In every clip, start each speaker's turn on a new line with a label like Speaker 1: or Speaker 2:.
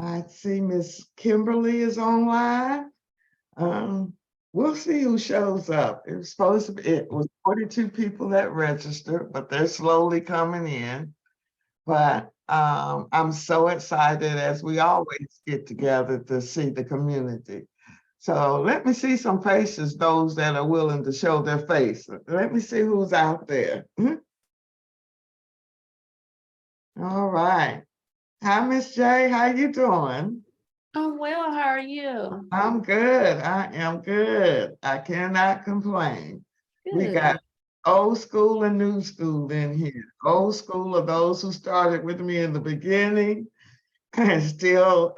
Speaker 1: I see Miss Kimberly is online. Um, we'll see who shows up. It was 42 people that registered, but they're slowly coming in. But I'm so excited as we always get together to see the community. So let me see some faces, those that are willing to show their face. Let me see who's out there. All right. Hi, Miss J. How you doing?
Speaker 2: I'm well, how are you?
Speaker 1: I'm good. I am good. I cannot complain. We got
Speaker 2: Good.
Speaker 1: old school and new school in here. Old school are those who started with me in the beginning and still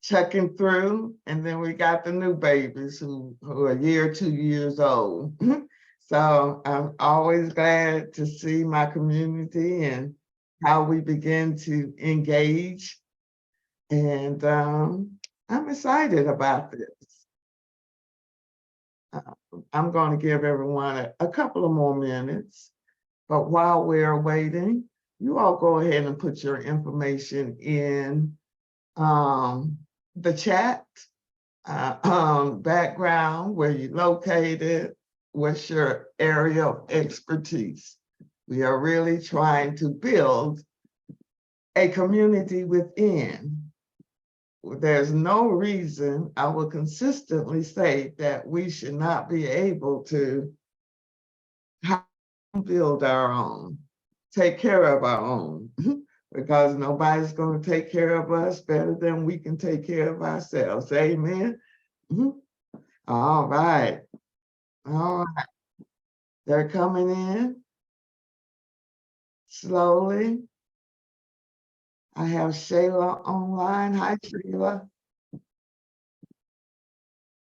Speaker 1: checking through. And then we got the new babies who are a year, 2 years old. So I'm always glad to see my community and how we begin to engage. And I'm excited about this. Uh, I'm going to give everyone a couple of more minutes, but while we're waiting, you all go ahead and put your information in the chat, background, where you're located, what's your area of expertise. We are really trying to build a community within. There's no reason I will consistently say that we should not be able to build our own, take care of our own, because nobody's going to take care of us better than we can take care of ourselves. Amen. All right. All right. They're coming in slowly. I have Shayla online. Hi, Shayla.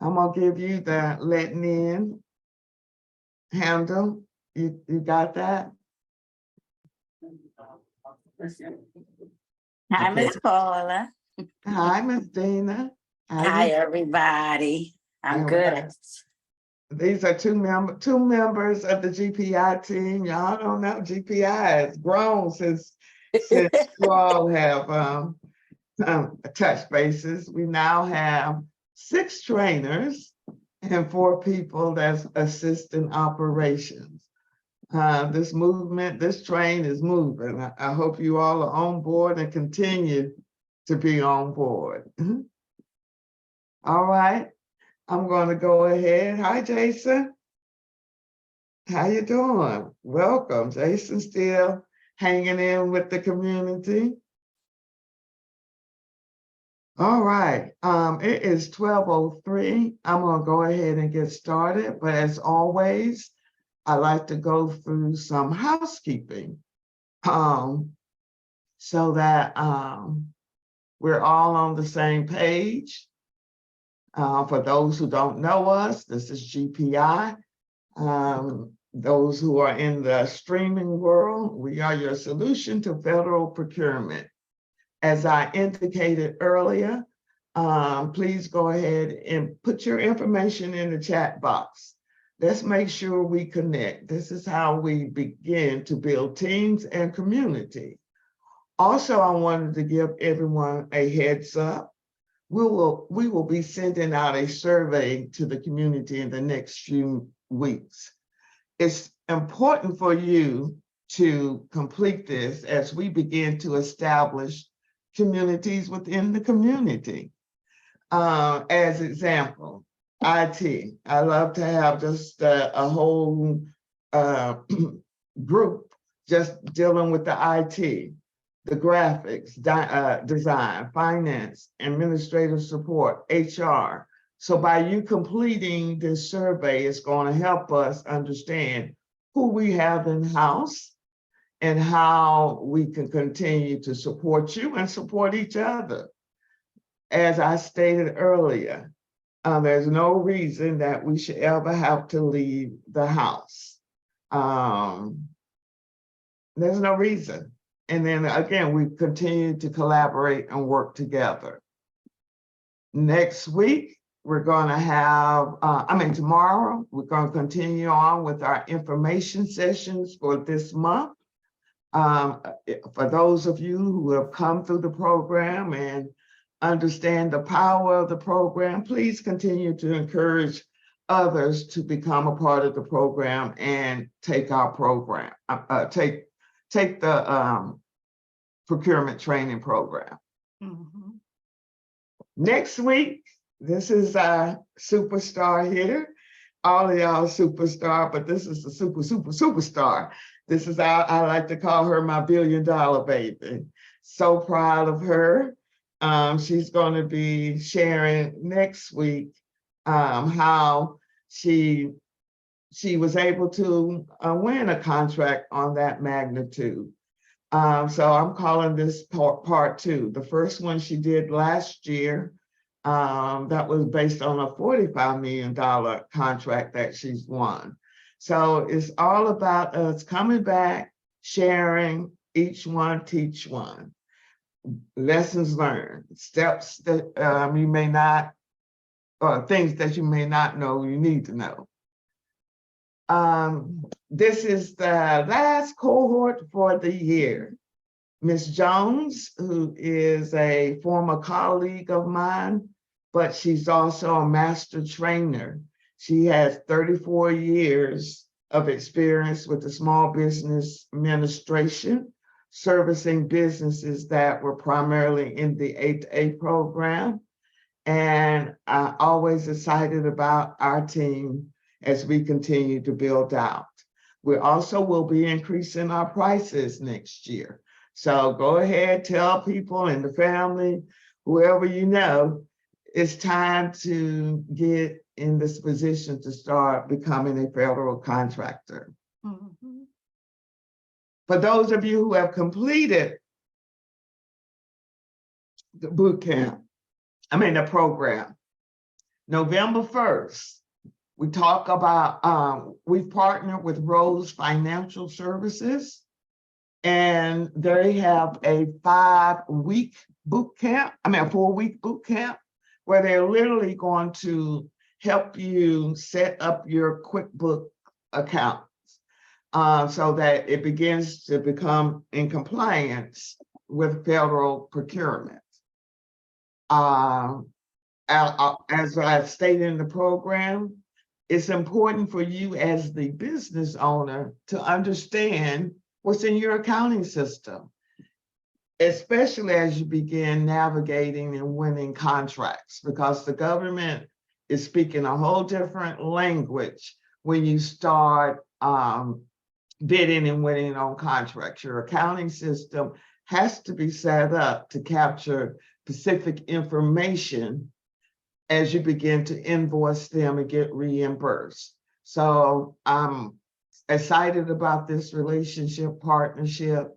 Speaker 1: I'm going to give you the letting in handle. You got that?
Speaker 3: Hi,
Speaker 1: Okay.
Speaker 3: Miss Paula.
Speaker 1: Hi, Miss Dina. How
Speaker 3: Hi,
Speaker 1: you?
Speaker 3: everybody. I'm
Speaker 1: All
Speaker 3: good.
Speaker 1: right. These are two members of the GPI team. Y'all don't know GPI has grown since you all have touch bases. We now have 6 trainers and 4 people that's assisting operations. This movement, this train is moving. I hope you all are on board and continue to be on board. All right, I'm going to go ahead. Hi, Jason. How you doing? Welcome. Jason still hanging in with the community. All right, it is 12:03. I'm gonna go ahead and get started, but as always, I like to go through some housekeeping so that we're all on the same page. For those who don't know us, this is GPI. Those who are in the streaming world, we are your solution to federal procurement. As I indicated earlier, please go ahead and put your information in the chat box. Let's make sure we connect. This is how we begin to build teams and community. Also, I wanted to give everyone a heads up. We will be sending out a survey to the community in the next few weeks. It's important for you to complete this as we begin to establish communities within the community. As example, IT. I love to have just a whole group just dealing with the IT, the graphics, design, finance, administrative support, HR. So by you completing this survey, it's going to help us understand who we have in-house and how we can continue to support you and support each other. As I stated earlier, there's no reason that we should ever have to leave the house. There's no reason. And then again, we continue to collaborate and work together. Next week, we're going to have, tomorrow, we're going to continue on with our information sessions for this month. For those of you who have come through the program and understand the power of the program, please continue to encourage others to become a part of the program and take our program, take the procurement training program.
Speaker 2: Mhm.
Speaker 1: Next week, this is our superstar here. All of y'all superstar, but this is the superstar. This is I like to call her my $1 billion baby. So proud of her. She's going to be sharing next week how she was able to win a contract on that magnitude. So I'm calling this part two. The first one she did last year, that was based on a $45 million contract that she's won. So it's all about us coming back, sharing, each one teach one. Lessons learned, steps that you may not, or things that you may not know you need to know. This is the last cohort for the year. Ms. Jones, who is a former colleague of mine, but she's also a master trainer. She has 34 years of experience with the Small Business Administration, servicing businesses that were primarily in the 8A program. And I'm always excited about our team as we continue to build out. We also will be increasing our prices next year. So go ahead, tell people in the family, whoever you know, it's time to get in this position to start becoming a federal contractor.
Speaker 2: Mhm.
Speaker 1: For those of you who have completed the boot camp, the program, November 1st, we talk about, we've partnered with Rose Financial Services, and they have a 4-week boot camp, where they're literally going to help you set up your QuickBooks account so that it begins to become in compliance with federal procurement. As I've stated in the program, it's important for you as the business owner to understand what's in your accounting system, especially as you begin navigating and winning contracts, because the government is speaking a whole different language when you start bidding and winning on contracts. Your accounting system has to be set up to capture specific information as you begin to invoice them and get reimbursed. So I'm excited about this partnership,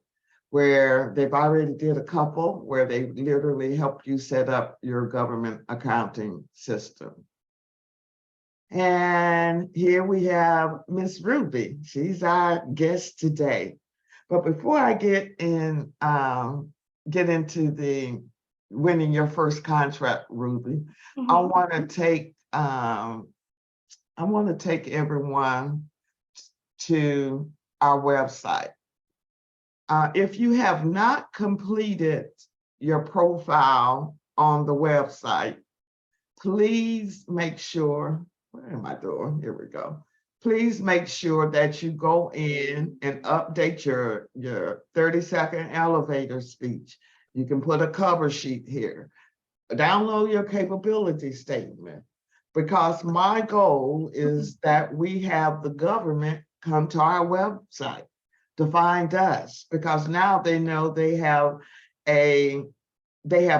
Speaker 1: where they've already did a couple where they literally help you set up your government accounting system. And here we have Miss Ruby. She's our guest today. But before I get into the winning your first contract, Ruby, I want to take everyone to our website. If you have not completed your profile on the website, please make sure, what am I doing? Here we go. Please make sure that you go in and update your 30-second elevator speech. You can put a cover sheet here. Download your capability statement, because my goal is that we have the government come to our website to find us, because now they know they have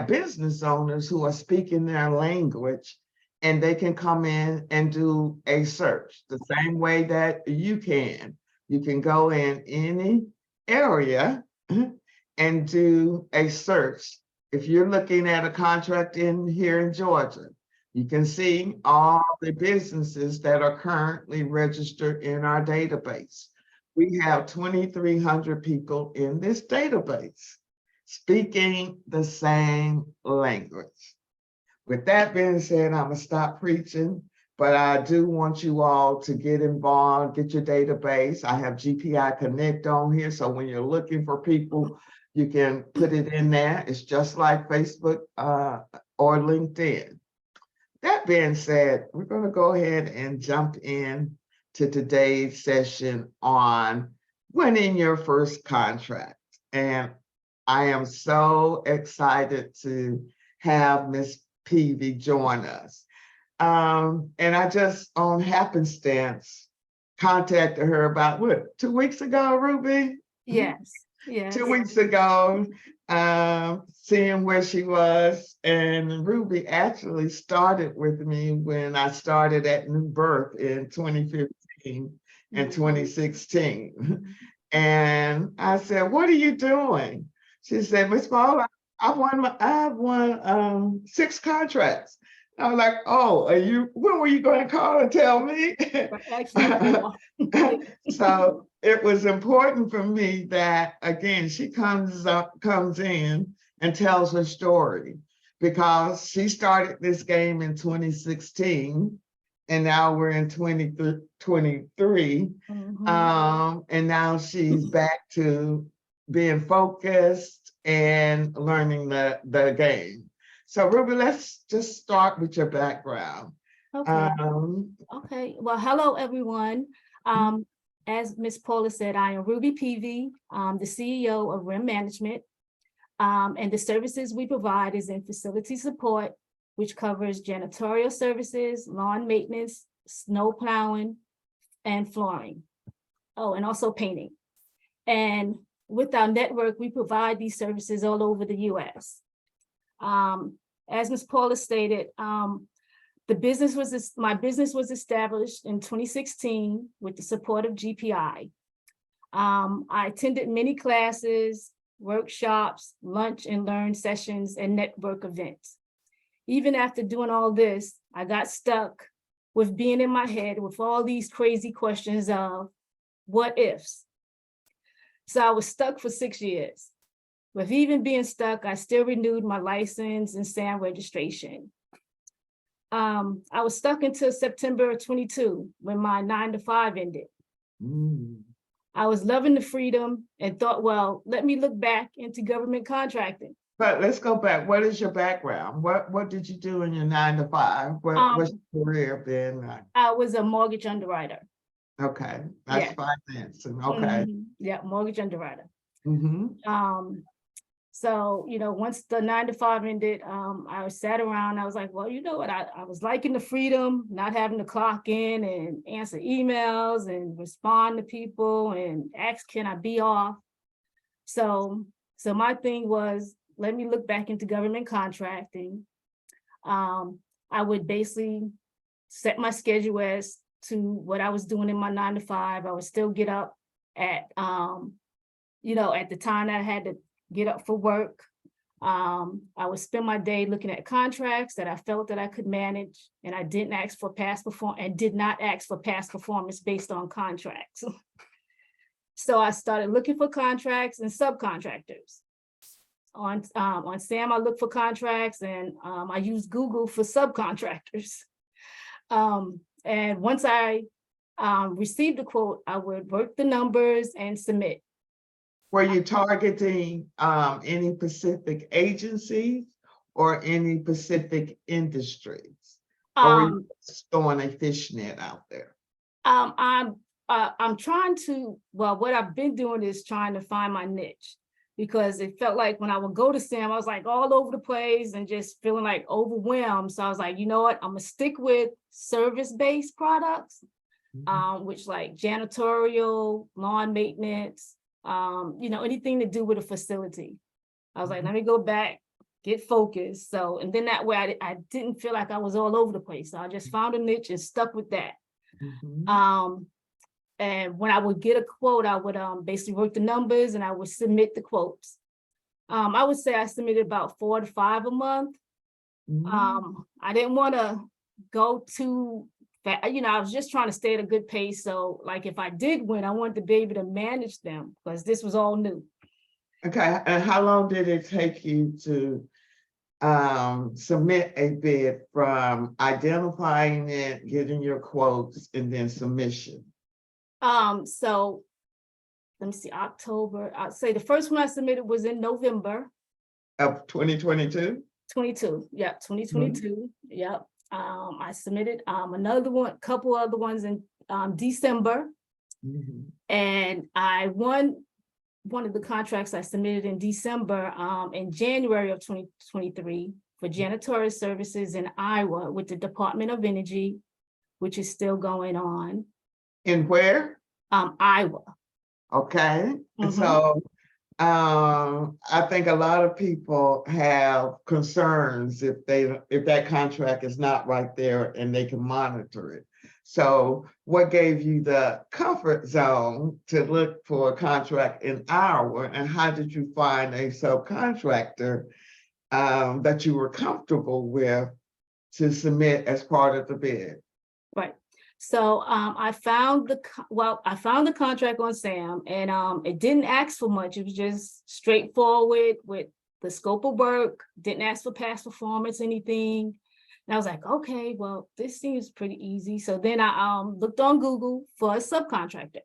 Speaker 1: business owners who are speaking their language, and they can come in and do a search the same way that you can. You can go in any area and do a search. If you're looking at a contract here in Georgia, you can see all the businesses that are currently registered in our database. We have 2,300 people in this database speaking the same language. With that being said, I'm gonna stop preaching, but I do want you all to get involved, get your database. I have GPI Connect on here, so when you're looking for people You can put it in there. It's just like Facebook or LinkedIn. That being said, we're going to go ahead and jump in to today's session on winning your first contract. And I am so excited to have Miss Peavy join us. And I just, on happenstance, contacted her about, what, 2 weeks ago, Ruby?
Speaker 2: Yes, yes.
Speaker 1: 2 weeks ago, seeing where she was. And Ruby actually started with me when I started at New Birth in 2015 and 2016. And I said, "What are you doing?" She said, "Miss Paul, I've won 6 contracts." I was like, "Oh, when were you going to call and tell me?"
Speaker 2: Actually,
Speaker 1: So it was important for me that, again, she comes in and tells her story, because she started this game in 2016 and now we're in 2023. And now she's back to being focused and learning the game. So Ruby, let's just start with your background.
Speaker 2: Okay. Okay. Well, hello, everyone. As Ms. Paula said, I am Ruby Peavy, the CEO of RIM Management. And the services we provide is in facility support, which covers janitorial services, lawn maintenance, snow plowing, and flooring. Oh, and also painting. And with our network, we provide these services all over the US. As Ms. Paula stated, my business was established in 2016 with the support of GPI. I attended many classes, workshops, lunch and learn sessions, and network events. Even after doing all this, I got stuck with being in my head with all these crazy questions of what ifs. So I was stuck for 6 years. With even being stuck, I still renewed my license and SAM registration. I was stuck until September of 22 when my 9-to-5 ended. I was loving the freedom and thought, well, let me look back into government contracting.
Speaker 1: But let's go back. What is your background? What did you do in your 9-to-5? What's your career been like?
Speaker 2: I was a mortgage underwriter.
Speaker 1: Okay, that's financing. Okay.
Speaker 2: Yeah, mortgage underwriter.
Speaker 1: Mm-hmm.
Speaker 2: So, once the 9-to-5 ended, I sat around. I was like, well, you know what? I was liking the freedom, not having to clock in and answer emails and respond to people and ask, can I be off? So my thing was, let me look back into government contracting. I would basically set my schedule as to what I was doing in my 9-to-5. I would still get up at, at the time that I had to get up for work. I would spend my day looking at contracts that I felt that I could manage, and I did not ask for past performance based on contracts. So I started looking for contracts and subcontractors. On SAM, I looked for contracts, and I used Google for subcontractors. And once I received a quote, I would work the numbers and submit.
Speaker 1: Were you targeting any specific agencies or any specific industries? Or were you just throwing a fishnet out there?
Speaker 2: I'm trying to, what I've been doing is trying to find my niche, because it felt like when I would go to SAM, I was like all over the place and just feeling like overwhelmed. So I was like, you know what, I'm gonna stick with service-based products, which like janitorial, lawn maintenance, anything to do with a facility. I was like, let me go back, get focused. So, and then that way I didn't feel like I was all over the place. So I just found a niche and stuck with that. And when I would get a quote, I would basically work the numbers and I would submit the quotes. I would say I submitted about 4 to 5 a month. I didn't want to go too fast. I was just trying to stay at a good pace. So like if I did win, I wanted to be able to manage them because this was all new.
Speaker 1: Okay, and how long did it take you to submit a bid from identifying it, getting your quotes, and then submission?
Speaker 2: So let me see, October, I'd say the first one I submitted was in November
Speaker 1: Of 2022?
Speaker 2: 22. Yep, 2022. Yep. I submitted another one, couple other ones in December,
Speaker 1: Mhm.
Speaker 2: and I won one of the contracts I submitted in December in January of 2023 for janitorial services in Iowa with the Department of Energy, which is still going on.
Speaker 1: And where?
Speaker 2: Iowa.
Speaker 1: Okay,
Speaker 2: Mhm.
Speaker 1: so I think a lot of people have concerns if that contract is not right there and they can monitor it. So what gave you the comfort zone to look for a contract in Iowa, and how did you find a subcontractor that you were comfortable with to submit as part of the bid?
Speaker 2: Right. So I found I found the contract on SAM, and it didn't ask for much. It was just straightforward with the scope of work, didn't ask for past performance, anything. And I was like, okay, well, this seems pretty easy. So then I looked on Google for a subcontractor.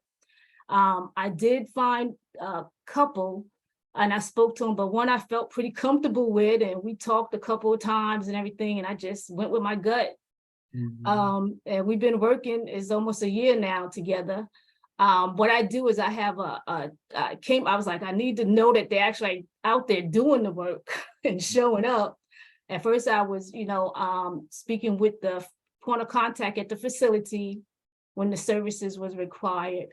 Speaker 2: I did find a couple, and I spoke to them, but one I felt pretty comfortable with, and we talked a couple of times and everything, and I just went with my gut. And we've been working, it's almost a year now together. What I do is I have I was like, I need to know that they're actually out there doing the work and showing up. At first I was, speaking with the point of contact at the facility when the services was required.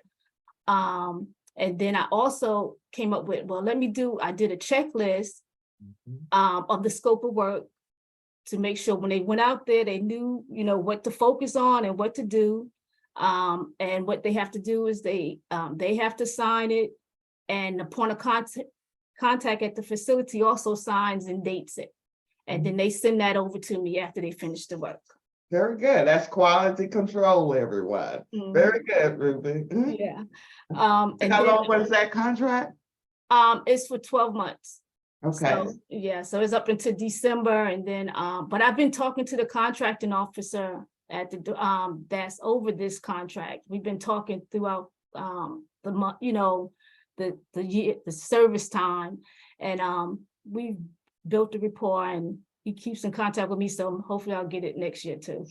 Speaker 2: And then I also came up with, well, I did a checklist of the scope of work to make sure when they went out there, they knew, what to focus on and what to do. And what they have to do is they have to sign it, and the point of contact at the facility also signs and dates it. And then they send that over to me after they finish the work.
Speaker 1: Very good. That's quality control, everyone. Very good, Ruby.
Speaker 2: Yeah.
Speaker 1: And
Speaker 2: And
Speaker 1: how
Speaker 2: then,
Speaker 1: long was that contract?
Speaker 2: it's for 12 months.
Speaker 1: Okay.
Speaker 2: So, yeah, so it's up until December, and then, but I've been talking to the contracting officer at the, that's over this contract. We've been talking throughout, the month, the year, the service time, and, we've built a rapport, and he keeps in contact with me, so hopefully I'll get it next year too.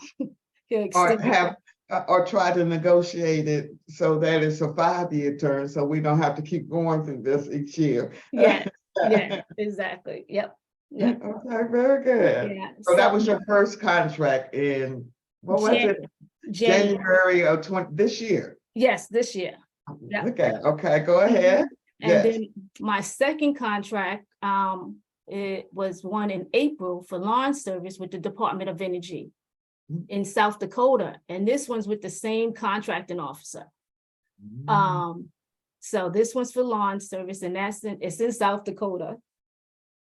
Speaker 2: He'll
Speaker 1: Or
Speaker 2: extend it.
Speaker 1: or try to negotiate it so that it's a 5-year term, so we don't have to keep going through this each year.
Speaker 2: Yeah, yeah, exactly. Yep. Yep.
Speaker 1: Okay, very good.
Speaker 2: Yeah.
Speaker 1: So that was your first contract in, what was it?
Speaker 2: January.
Speaker 1: January of this year.
Speaker 2: Yes, this year. Yeah.
Speaker 1: Okay, go ahead.
Speaker 2: And
Speaker 1: Yes.
Speaker 2: then my second contract, it was one in April for lawn service with the Department of Energy in South Dakota. And this one's with the same contracting officer. So this one's for lawn service, and it's in South Dakota.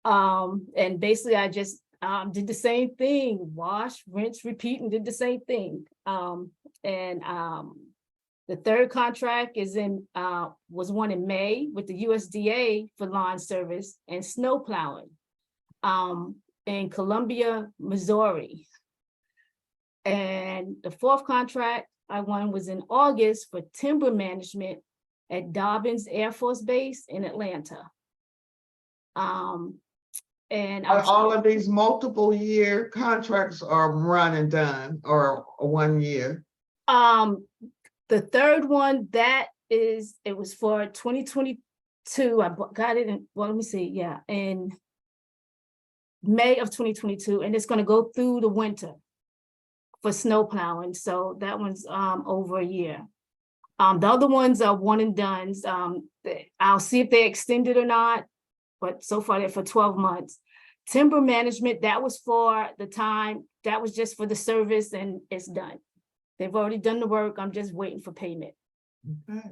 Speaker 2: And basically I just did the same thing, wash, rinse, repeat, and did the same thing. The third contract was one in May with the USDA for lawn service and snow plowing in Columbia, Missouri. And the fourth contract I won was in August for timber management at Dobbins Air Force Base in Atlanta. And
Speaker 1: All of these multiple year contracts are run and done, or 1 year?
Speaker 2: The third one, it was for 2022. I got it in, well, let me see, yeah, in May of 2022, and it's gonna go through the winter for snow plowing. So that one's over a year. The other ones are one and dones. I'll see if they extend it or not, but so far they're for 12 months. Timber management, that was for the time, that was just for the service, and it's done. They've already done the work. I'm just waiting for payment.
Speaker 1: Okay.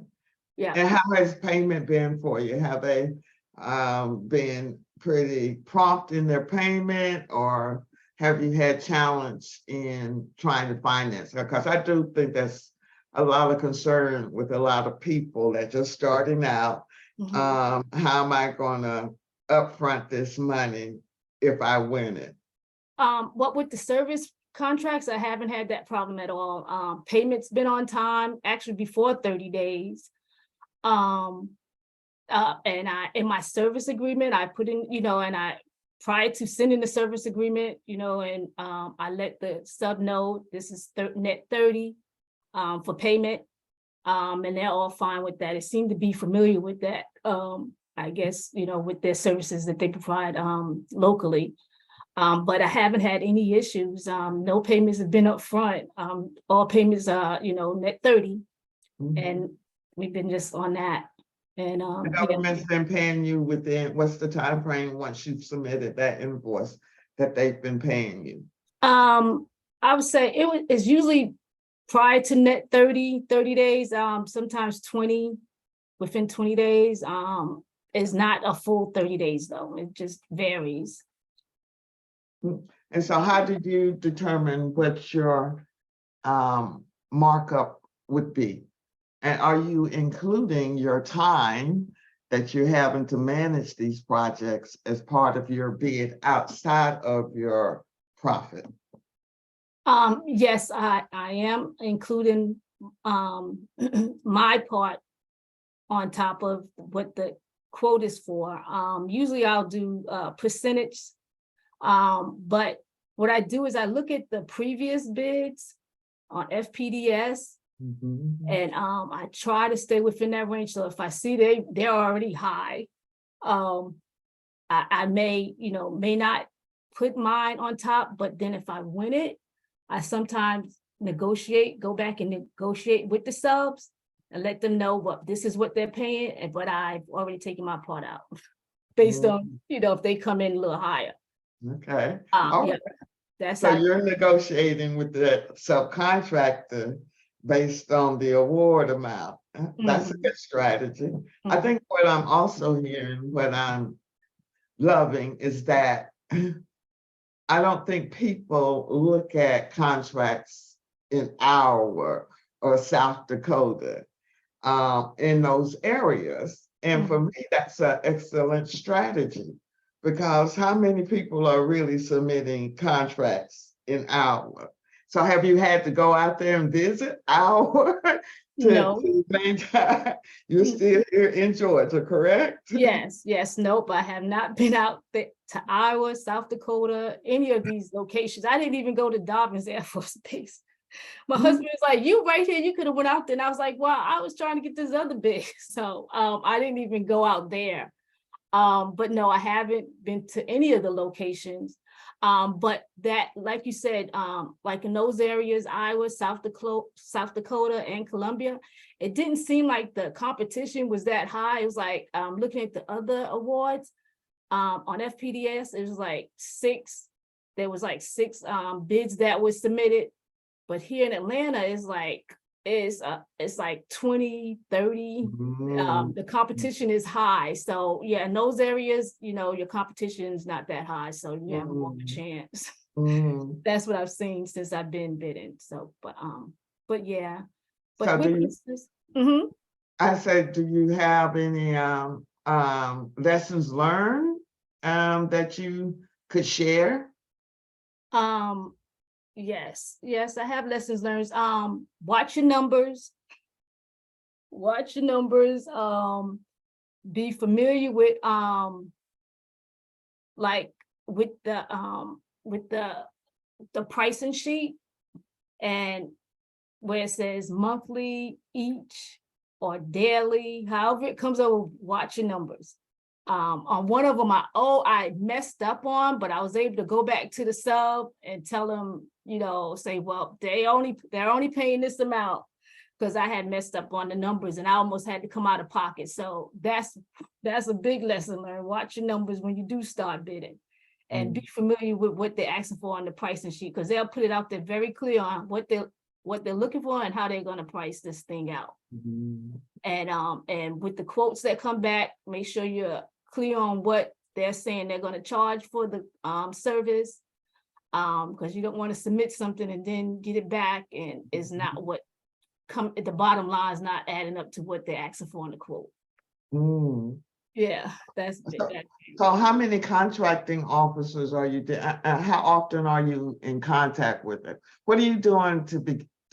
Speaker 2: Yeah.
Speaker 1: And how has payment been for you? Have they been pretty prompt in their payment, or have you had challenge in trying to finance? Because I do think that's a lot of concern with a lot of people that just starting out. How am I gonna upfront this money if I win it?
Speaker 2: What with the service contracts, I haven't had that problem at all. Payment's been on time, actually before 30 days. and in my service agreement, I put in, and prior to sending the service agreement, and I let the sub know this is net 30 for payment. And they're all fine with that. It seemed to be familiar with that, I guess, with their services that they provide locally. But I haven't had any issues. No payments have been upfront. All payments are, net 30. And we've been just on that. And
Speaker 1: The government's been paying you within, what's the time frame once you've submitted that invoice that they've been paying you?
Speaker 2: I would say it's usually prior to net 30 days, sometimes 20, within 20 days. It's not a full 30 days though. It just varies.
Speaker 1: And so how did you determine what your markup would be? And are you including your time that you're having to manage these projects as part of your bid outside of your profit?
Speaker 2: Yes, I am including my part on top of what the quote is for. Usually I'll do percentage. But what I do is I look at the previous bids on FPDS. And I try to stay within that range. So if I see they're already high, I may, may not put mine on top, but then if I win it, I sometimes go back and negotiate with the subs and let them know this is what they're paying, but I've already taken my part out based on, if they come in a little higher.
Speaker 1: Okay.
Speaker 2: Yeah, that's
Speaker 1: so you're negotiating with the subcontractor based on the award amount. That's a good strategy. I think what I'm also hearing, what I'm loving is that I don't think people look at contracts in Iowa or South Dakota in those areas. And for me, that's an excellent strategy, because how many people are really submitting contracts in Iowa? So have you had to go out there and visit Iowa to maintain? You're still here in Georgia, correct?
Speaker 2: Yes, nope. I have not been out to Iowa, South Dakota, any of these locations. I didn't even go to Dobbins Air Force Base. My husband was like, you right here, you could have went out there. And I was like, well, I was trying to get this other big. So I didn't even go out there. But no, I haven't been to any of the locations. But that, like you said, like in those areas, Iowa, South Dakota, and Columbia, it didn't seem like the competition was that high. It was like, looking at the other awards, on FPDS, it was like six bids that was submitted. But here in Atlanta, it's like 20, 30. The competition is high. So yeah, in those areas, your competition is not that high. So you have more of a chance. That's what I've seen since I've been bidding. So, but yeah. But
Speaker 1: so I said, do you have any lessons learned that you could share?
Speaker 2: Yes, I have lessons learned. Watch your numbers. Be familiar with the pricing sheet, and where it says monthly each or daily, however it comes over, watch your numbers. On one of them, I messed up on, but I was able to go back to the sub and tell them, say, well, they're only paying this amount, because I had messed up on the numbers and I almost had to come out of pocket. So that's a big lesson learned. Watch your numbers when you do start bidding, and be familiar with what they're asking for on the pricing sheet, because they'll put it out there very clear on what they're looking for and how they're going to price this thing out. And with the quotes that come back, make sure you're clear on what they're saying they're going to charge for the service, because you don't want to submit something and then get it back and it's not what the bottom line is not adding up to what they're asking for in the quote. Yeah, that's big.
Speaker 1: So how many contracting officers are you, how often are you in contact with them? What are you doing to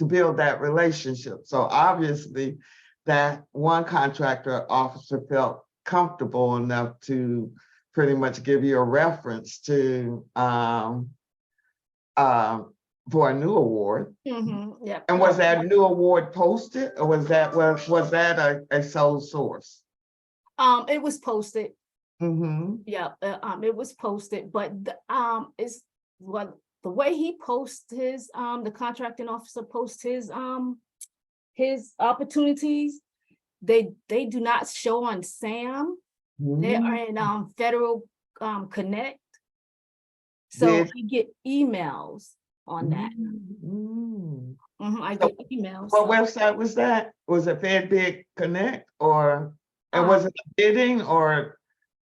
Speaker 1: build that relationship? So obviously that one contractor officer felt comfortable enough to pretty much give you a reference to for a new award.
Speaker 2: Yep.
Speaker 1: And was that new award posted, or was that a sole source?
Speaker 2: It was posted.
Speaker 1: Mm-hmm.
Speaker 2: Yeah, it was posted, but it's what the way he posts his the contracting officer posts his opportunities, they do not show on SAM. They are in Federal Connect. So
Speaker 1: Did-
Speaker 2: I get emails on that. I
Speaker 1: So
Speaker 2: get emails.
Speaker 1: what website was that? Was it FedBid Connect, or and was it bidding, or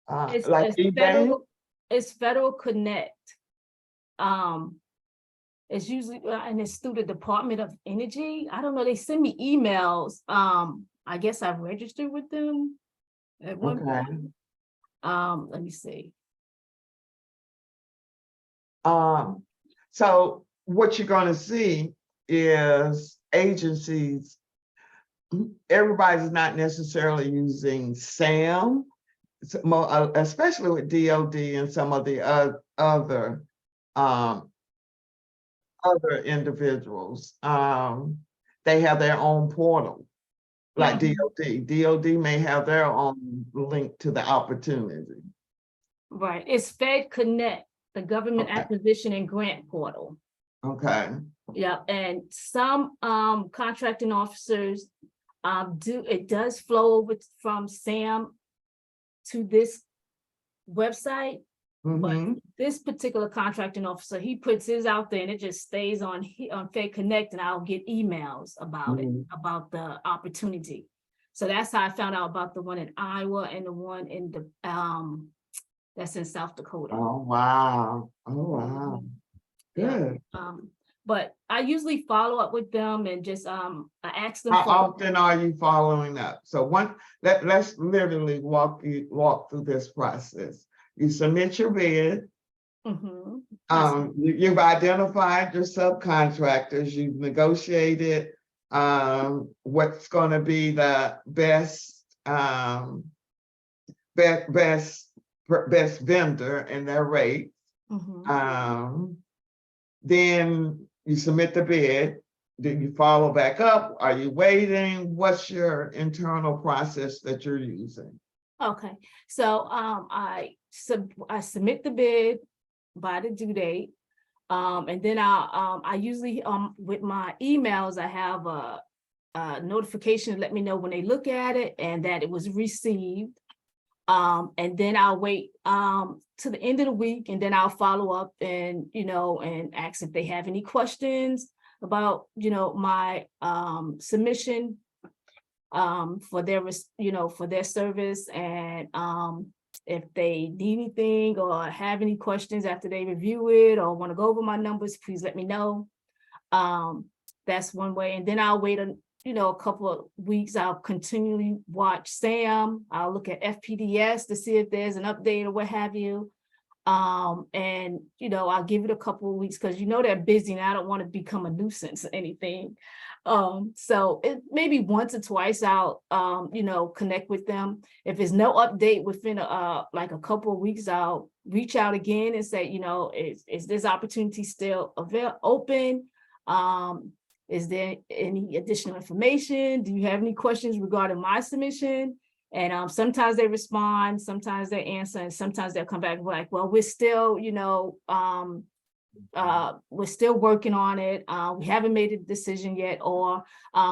Speaker 1: like eBay?
Speaker 2: It's Federal Connect. It's usually and it's through the Department of Energy. I don't know. They send me emails. I guess I've registered with them at one point. Let me see.
Speaker 1: So what you're going to see is agencies. Everybody's not necessarily using SAM, especially with DoD and some of the other individuals. They have their own portal, like DoD. DoD may have their own link to the opportunity.
Speaker 2: Right. It's Fed Connect, the government acquisition and grant portal.
Speaker 1: Okay.
Speaker 2: Yeah, and some contracting officers it does flow over from SAM to this website. But this particular contracting officer, he puts his out there and it just stays on Fed Connect, and I'll get emails about it, about the opportunity. So that's how I found out about the one in Iowa and the one in the that's in South Dakota.
Speaker 1: Oh wow. Oh wow. Good.
Speaker 2: Yeah. But I usually follow up with them and just I ask them
Speaker 1: How
Speaker 2: for
Speaker 1: often are you following up? So let's literally walk through this process. You submit your bid. You've identified your subcontractors. You've negotiated what's going to be the best vendor and their rate. Then you submit the bid. Do you follow back up? Are you waiting? What's your internal process that you're using?
Speaker 2: Okay, so I submit the bid by the due date, and then I usually with my emails I have a notification to let me know when they look at it and that it was received, and then I'll wait to the end of the week, and then I'll follow up and and ask if they have any questions about my submission for their for their service, and if they need anything or have any questions after they review it or want to go over my numbers, please let me know. That's one way. And then I'll wait a couple of weeks. I'll continually watch SAM. I'll look at FPDS to see if there's an update or what have you. And I'll give it a couple of weeks because they're busy and I don't want to become a nuisance or anything. So it maybe once or twice I'll connect with them. If there's no update within like a couple of weeks, I'll reach out again and say, is this opportunity still open? Is there any additional information? Do you have any questions regarding my submission? And sometimes they respond, sometimes they answer, and sometimes they'll come back like, well, we're still, we're still working on it. We haven't made a decision yet, or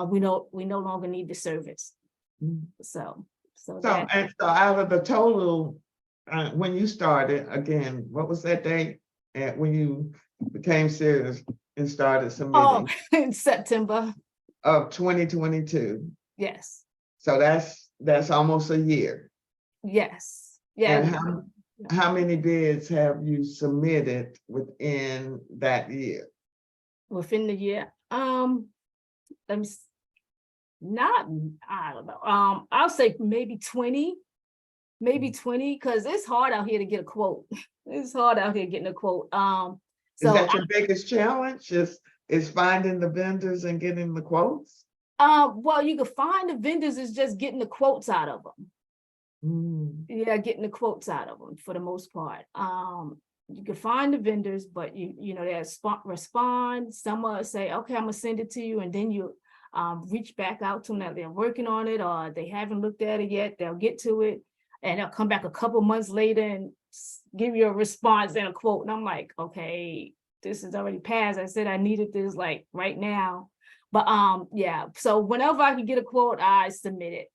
Speaker 2: we no longer need the service. So
Speaker 1: out of the total, when you started, again, what was that date when you became serious and started submitting?
Speaker 2: In September
Speaker 1: of 2022.
Speaker 2: Yes.
Speaker 1: So that's almost a year.
Speaker 2: Yes. Yeah.
Speaker 1: And how many bids have you submitted within that year?
Speaker 2: Within the year, let me I don't know. I'll say maybe 20, because it's hard out here to get a quote. It's hard out here getting a quote. So
Speaker 1: is that your biggest challenge? Is finding the vendors and getting the quotes?
Speaker 2: Well, you can find the vendors, is just getting the quotes out of them. Yeah, getting the quotes out of them for the most part. You can find the vendors, but you know, they respond. Some will say, okay, I'm gonna send it to you, and then you reach back out to them that they're working on it or they haven't looked at it yet. They'll get to it, and they'll come back a couple months later and give you a response and a quote. And I'm like, okay, this is already passed. I said I needed this like right now. But yeah, so whenever I can get a quote, I submit it.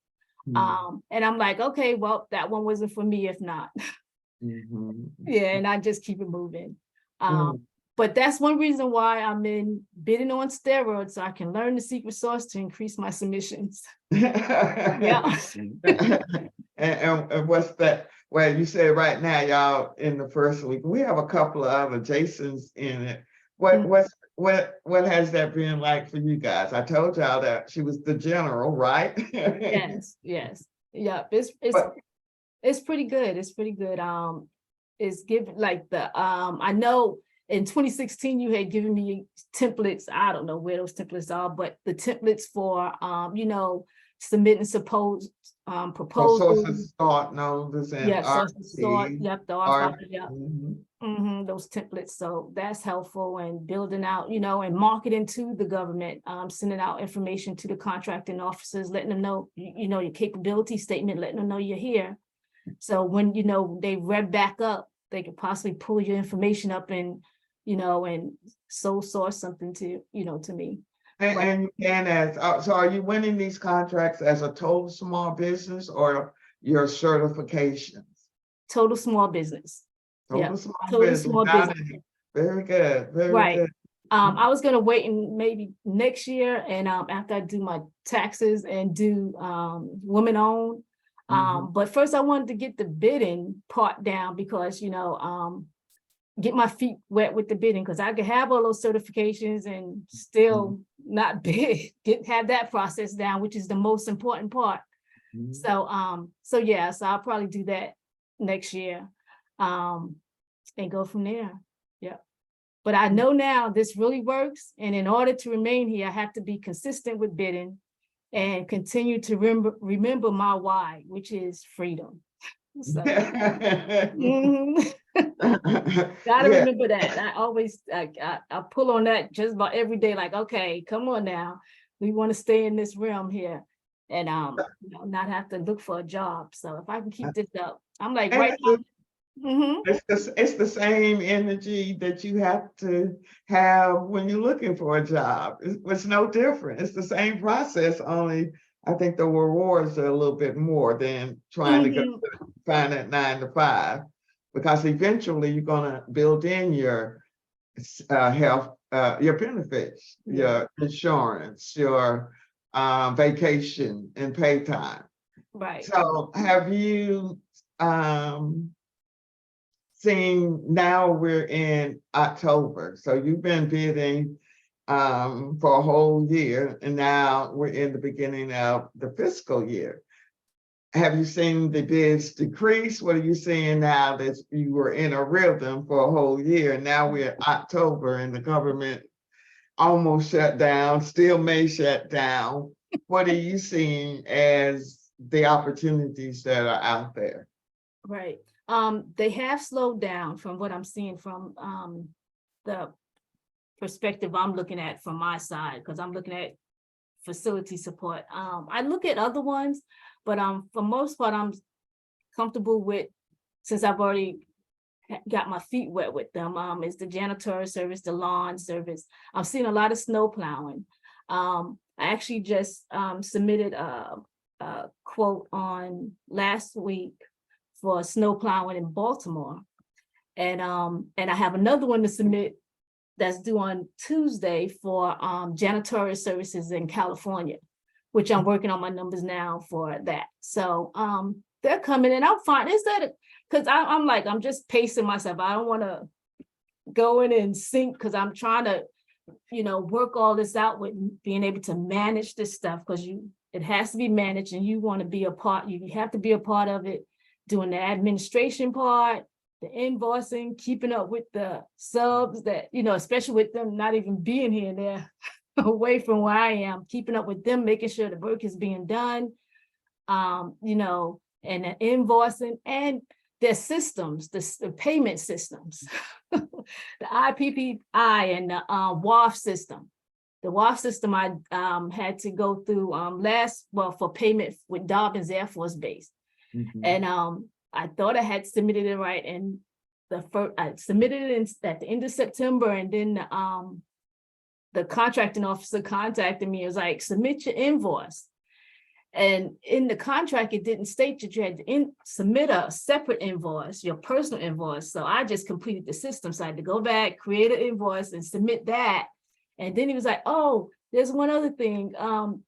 Speaker 2: And I'm like, okay, well, that one wasn't for me if not. Yeah, and I just keep it moving. But that's one reason why I'm in bidding on steroids, so I can learn the secret sauce to increase my submissions. Yeah.
Speaker 1: And what's that? Well, you said right now, y'all in the first week, we have a couple of other Jasons in it. What has that been like for you guys? I told y'all that she was the general, right?
Speaker 2: Yes, yes. Yeah, it's pretty good. It's pretty good. It's given like I know in 2016 you had given me templates. I don't know where those templates are, but the templates for you know, submitting proposals.
Speaker 1: Sources, thought, notice, and
Speaker 2: Yeah, sources, thought, yep, the RFI, yep. Those templates. So that's helpful in building out, you know, and marketing to the government, sending out information to the contracting officers, letting them know, you know, your capability statement, letting them know you're here. So when, you know, they rev back up, they could possibly pull your information up and, you know, and sole source something to, you know, to me.
Speaker 1: And you can as, so are you winning these contracts as a total small business or your certifications?
Speaker 2: Total small business.
Speaker 1: Total small business. Very good, very good.
Speaker 2: I was gonna wait and maybe next year and after I do my taxes and do women owned. But first I wanted to get the bidding part down because, you know, get my feet wet with the bidding, because I could have all those certifications and still not bid, have that process down, which is the most important part. So yeah, so I'll probably do that next year and go from there. Yeah. But I know now this really works. And in order to remain here, I have to be consistent with bidding and continue to remember my why, which is freedom. So, gotta remember that. I always I pull on that just about every day, like, okay, come on now. We want to stay in this realm here and you know, not have to look for a job. So if I can keep this up, I'm like right now.
Speaker 1: It's the same energy that you have to have when you're looking for a job. It's no different. It's the same process, only I think the rewards are a little bit more than trying to go find that 9 to 5, because eventually you're gonna build in your health, your benefits, your insurance, your vacation and pay time.
Speaker 2: Right.
Speaker 1: So have you seen, now we're in October, so you've been bidding for a whole year, and now we're in the beginning of the fiscal year. Have you seen the bids decrease? What are you seeing now that you were in a rhythm for a whole year? Now we're in October and the government almost shut down, still may shut down. What are you seeing as the opportunities that are out there?
Speaker 2: Right. They have slowed down from what I'm seeing from the perspective I'm looking at from my side, because I'm looking at facility support. I look at other ones, but for most part, I'm comfortable with, since I've already got my feet wet with them, is the janitorial service, the lawn service. I've seen a lot of snow plowing. I actually just submitted a quote on last week for snow plowing in Baltimore. And I have another one to submit that's due on Tuesday for janitorial services in California, which I'm working on my numbers now for that. So they're coming, and I'm fine. Is that because I'm like, I'm just pacing myself. I don't want to go in and sink, because I'm trying to, you know, work all this out with being able to manage this stuff, because it has to be managed, and you want to be a part, you have to be a part of it, doing the administration part, the invoicing, keeping up with the subs that, you know, especially with them not even being here, they're away from where I am, keeping up with them, making sure the work is being done. You know, and the invoicing and their systems, the payment systems, the IPPI and the WAF system. The WAF system I had to go through for payment with Dobbins Air Force Base. And I thought I had submitted it right, and I submitted it at the end of September, and then the contracting officer contacted me. It was like, submit your invoice. And in the contract, it didn't state that you had to submit a separate invoice, your personal invoice. So I just completed the system. So I had to go back, create an invoice and submit that. And then he was like, oh, there's one other thing.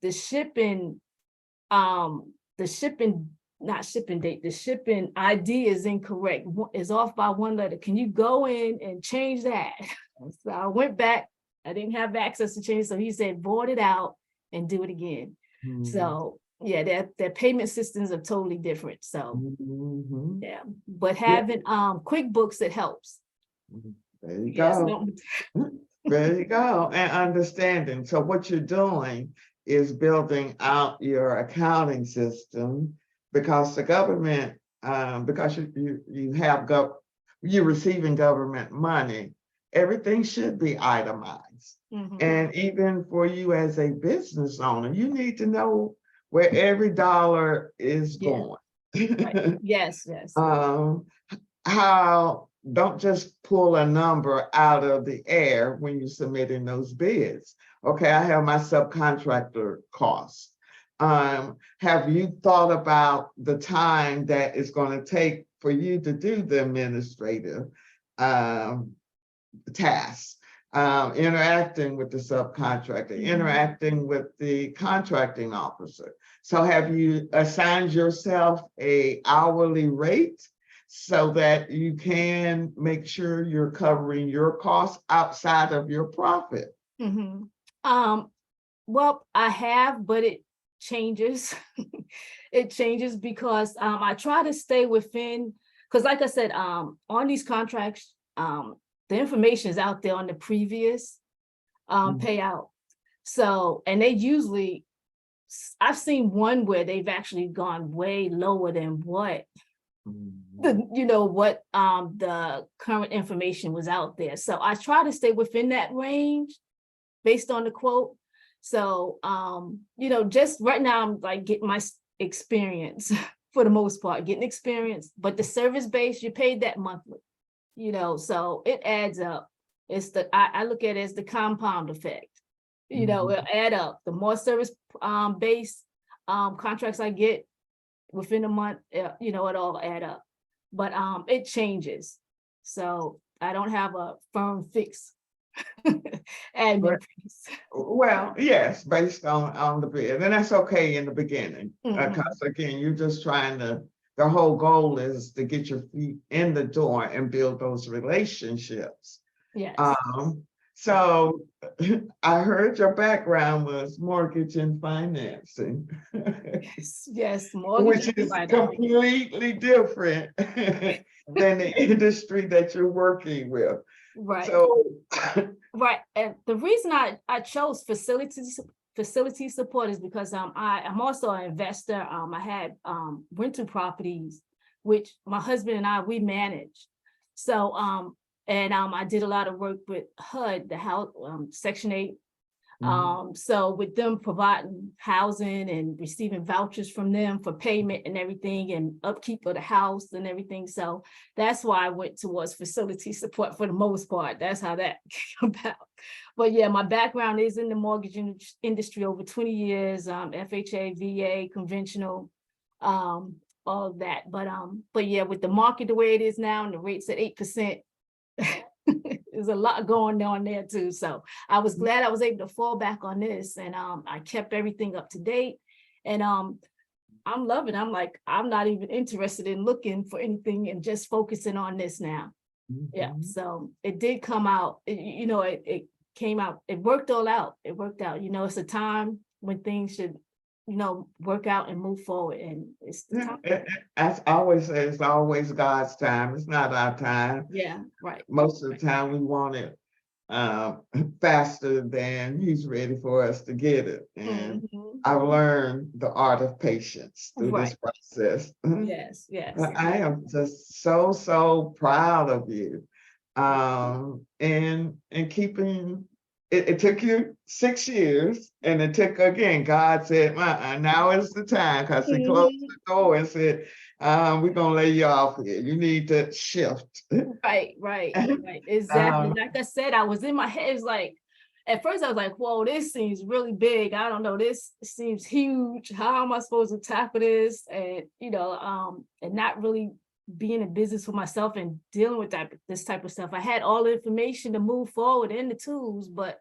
Speaker 2: The shipping ID is incorrect, is off by one letter. Can you go in and change that? So I went back. I didn't have access to change. So he said, void it out and do it again. So yeah, their payment systems are totally different. So yeah, but having QuickBooks, it helps.
Speaker 1: There you
Speaker 2: Yes,
Speaker 1: go. There you go. And understanding. So what you're doing is building out your accounting system, because the government, because you're receiving government money, everything should be itemized. And even for you as a business owner, you need to know where every dollar is going.
Speaker 2: Right. Yes.
Speaker 1: How, don't just pull a number out of the air when you're submitting those bids. Okay, I have my subcontractor costs. Have you thought about the time that it's going to take for you to do the administrative tasks? Interacting with the subcontractor, interacting with the contracting officer. So have you assigned yourself an hourly rate so that you can make sure you're covering your costs outside of your profit?
Speaker 2: Well, I have, but it changes. It changes because I try to stay within, because like I said, on these contracts, the information is out there on the previous payout. So, and they usually, I've seen one where they've actually gone way lower than what the current information was out there. So I try to stay within that range based on the quote. So, just right now I'm like getting my experience for the most part, getting experience, but the service base, you paid that monthly. So it adds up. It's I look at it as the compound effect. It'll add up. The more service based contracts I get within a month, it all add up. But it changes. So I don't have a firm fix admin piece.
Speaker 1: Well, yes, based on the bid, and that's okay in the beginning, because again, you're just trying to. The whole goal is to get your feet in the door and build those relationships.
Speaker 2: Yes.
Speaker 1: So I heard your background was mortgage and financing.
Speaker 2: Yes, mortgage
Speaker 1: which is completely different than the industry that you're working with.
Speaker 2: Right.
Speaker 1: So
Speaker 2: right. And the reason I chose facility support is because I'm also an investor. I had rental properties, which my husband and we manage. So I did a lot of work with HUD, the house Section 8. So with them providing housing and receiving vouchers from them for payment and everything and upkeep of the house and everything. So that's why I went towards facility support for the most part. That's how that came about. But yeah, my background is in the mortgage industry over 20 years, FHA, VA, conventional, all of that. But yeah, with the market the way it is now and the rates at 8%, there's a lot going on there too. So I was glad I was able to fall back on this, and I kept everything up to date, and I'm loving it. I'm not even interested in looking for anything and just focusing on this now. Yeah. So it did come out, it came out, it worked all out. It worked out. It's a time when things should, work out and move forward. And it's the time.
Speaker 1: As I always say, it's always God's time. It's not our time.
Speaker 2: Yeah, right.
Speaker 1: Most of the time we want it faster than he's ready for us to get it. And
Speaker 2: Mhm.
Speaker 1: I've learned the art of patience through this
Speaker 2: Right.
Speaker 1: process.
Speaker 2: Yes, yes.
Speaker 1: I am just so proud of you. And keeping it took you 6 years, and it took again, God said, now is the time, because he closed
Speaker 2: Mhm.
Speaker 1: the door and said, we're gonna lay you off here. You need to shift.
Speaker 2: Right, right, right. Exactly.
Speaker 1: Um,
Speaker 2: Like I said, I was in my head, it's like, at first I was like, whoa, this seems really big. I don't know, this seems huge. How am I supposed to tackle this? And and not really being in business for myself and dealing with this type of stuff. I had all the information to move forward and the tools, but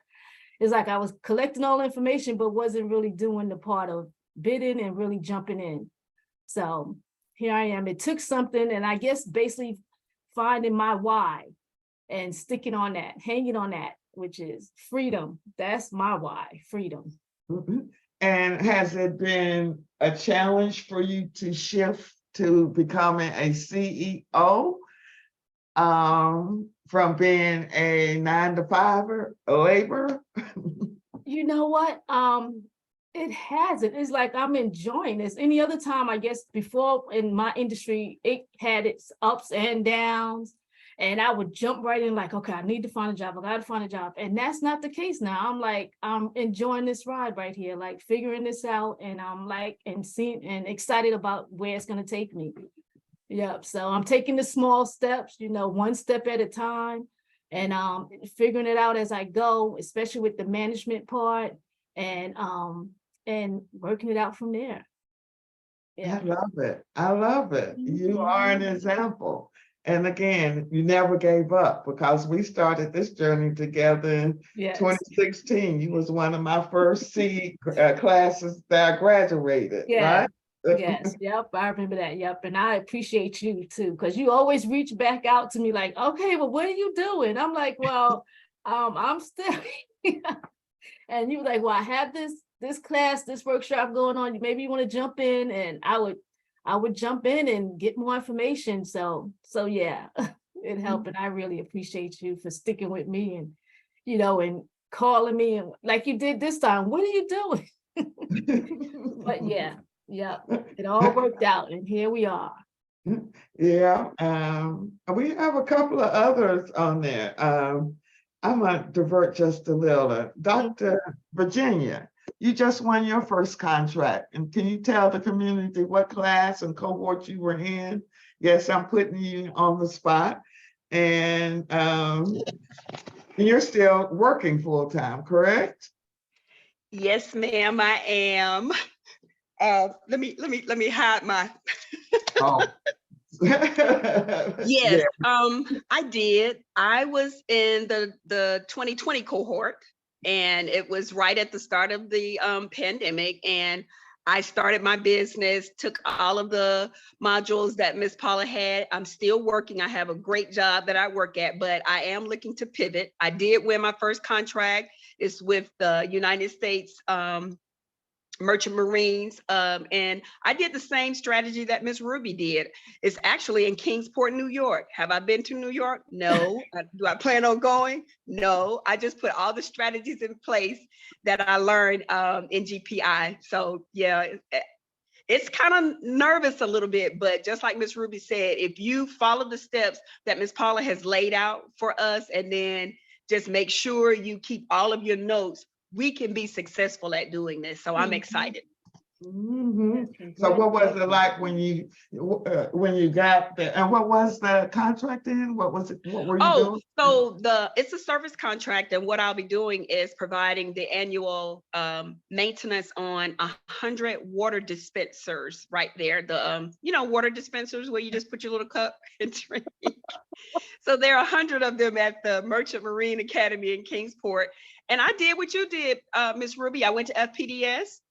Speaker 2: it's like I was collecting all the information, but wasn't really doing the part of bidding and really jumping in. So here I am. It took something, and I guess basically finding my why and sticking on that, hanging on that, which is freedom. That's my why, freedom.
Speaker 1: mhm. And has it been a challenge for you to shift to becoming a CEO, from being a 9 to 5 laborer?
Speaker 2: You know what? It hasn't. It's like I'm enjoying this. Any other time, I guess before in my industry, it had its ups and downs. And I would jump right in, like, okay, I need to find a job. I gotta find a job. And that's not the case now. I'm like, I'm enjoying this ride right here, like figuring this out. And I'm like, and seeing and excited about where it's gonna take me. Yep. So I'm taking the small steps, one step at a time, and figuring it out as I go, especially with the management part, and working it out from there.
Speaker 1: I
Speaker 2: Yeah.
Speaker 1: love it. I love it. You are an
Speaker 2: Mhm.
Speaker 1: example. And again, you never gave up, because we started this journey together in
Speaker 2: Yes.
Speaker 1: 2016. You was one of my first classes that I graduated,
Speaker 2: Yeah.
Speaker 1: right?
Speaker 2: Yes. Yep. I remember that. Yep. And I appreciate you too, because you always reach back out to me like, okay, well, what are you doing? I'm like, well, I'm still and you were like, well, I have this class, this workshop going on. Maybe you want to jump in, and I would jump in and get more information. So yeah, it helped, and I really appreciate you for sticking with me and calling me and like you did this time. What are you doing? But yeah, yeah, it all worked out, and here we are.
Speaker 1: Yeah, we have a couple of others on there. I'm gonna divert just a little. Dr. Virginia, you just won your first contract, and can you tell the community what class and cohort you were in? Yes, I'm putting you on the spot, and you're still working full time, correct?
Speaker 4: Yes, ma'am, I am. Let me hide my.
Speaker 1: Oh.
Speaker 4: Yes,
Speaker 1: Yeah.
Speaker 4: I did. I was in the 2020 cohort, and it was right at the start of the pandemic. And I started my business, took all of the modules that Miss Paula had. I'm still working. I have a great job that I work at, but I am looking to pivot. I did win my first contract. It's with the United States Merchant Marines. And I did the same strategy that Miss Ruby did. It's actually in Kingsport, New York. Have I been to New York? No. Do I plan on going? No. I just put all the strategies in place that I learned in GPI. So yeah, it's kind of nervous a little bit, but just like Miss Ruby said, if you follow the steps that Miss Paula has laid out for us, and then just make sure you keep all of your notes, we can be successful at doing this. So I'm
Speaker 2: Mhm.
Speaker 4: excited.
Speaker 1: Mhm.
Speaker 2: Yes,
Speaker 1: So what was it
Speaker 2: congratulations.
Speaker 1: like when you got there? And what was the contract in? What was it? What were you
Speaker 4: Oh,
Speaker 1: doing?
Speaker 4: so it's a service contract, and what I'll be doing is providing the annual maintenance on 100 water dispensers right there. The water dispensers where you just put your little cup and drink. So there are 100 of them at the Merchant Marine Academy in Kingsport. And I did what you did, Miss Ruby. I went to FPDS.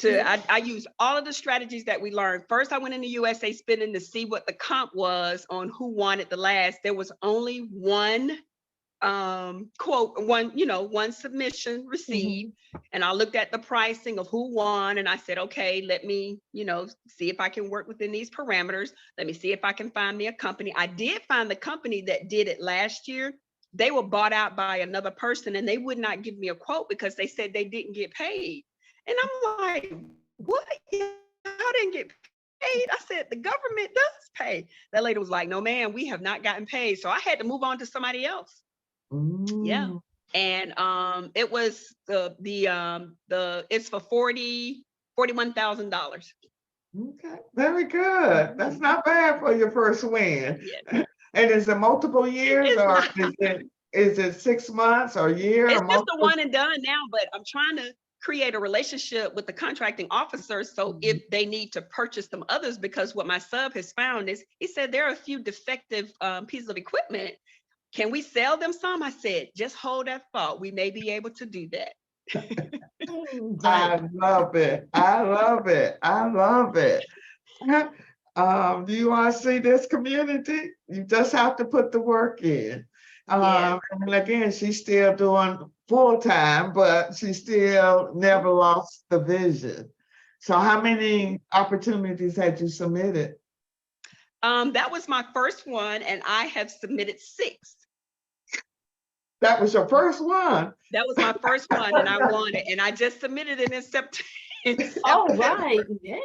Speaker 4: I used all of the strategies that we learned. First, I went into USA Spinning to see what the comp was on who wanted the last. There was only one quote, one submission received.
Speaker 2: Mhm.
Speaker 4: And I looked at the pricing of who won, and I said, okay, let me, see if I can work within these parameters. Let me see if I can find me a company. I did find the company that did it last year, they were bought out by another person and they would not give me a quote because they said they didn't get paid. And I'm like, what? I didn't get paid. I said, the government does pay. That lady was like, no, ma'am, we have not gotten paid. So I had to move on to somebody else. Yeah.
Speaker 1: Mm.
Speaker 4: And it was it's for $41,000.
Speaker 1: Okay, very good. That's not bad for your first win.
Speaker 4: Yeah.
Speaker 1: And is it multiple years
Speaker 4: It's
Speaker 1: or
Speaker 4: not.
Speaker 1: is it 6 months or a year?
Speaker 4: It's
Speaker 1: or
Speaker 4: just a
Speaker 1: multiple-
Speaker 4: one and done now, but I'm trying to create a relationship with the contracting officers. So if they need to purchase some others, because what my sub has found is, he said there are a few defective pieces of equipment. Can we sell them some? I said, just hold that thought. We may be able to do that.
Speaker 1: I love it. I love it. I love it. Do you want to see this community? You just have to put the work in.
Speaker 4: Yes.
Speaker 1: And again, she's still doing full time, but she still never lost the vision. So how many opportunities had you submitted?
Speaker 4: That was my first one, and I have submitted 6.
Speaker 1: That was your first one.
Speaker 4: That was my first one, and I won it. And I just submitted it in September.
Speaker 2: All right, yay.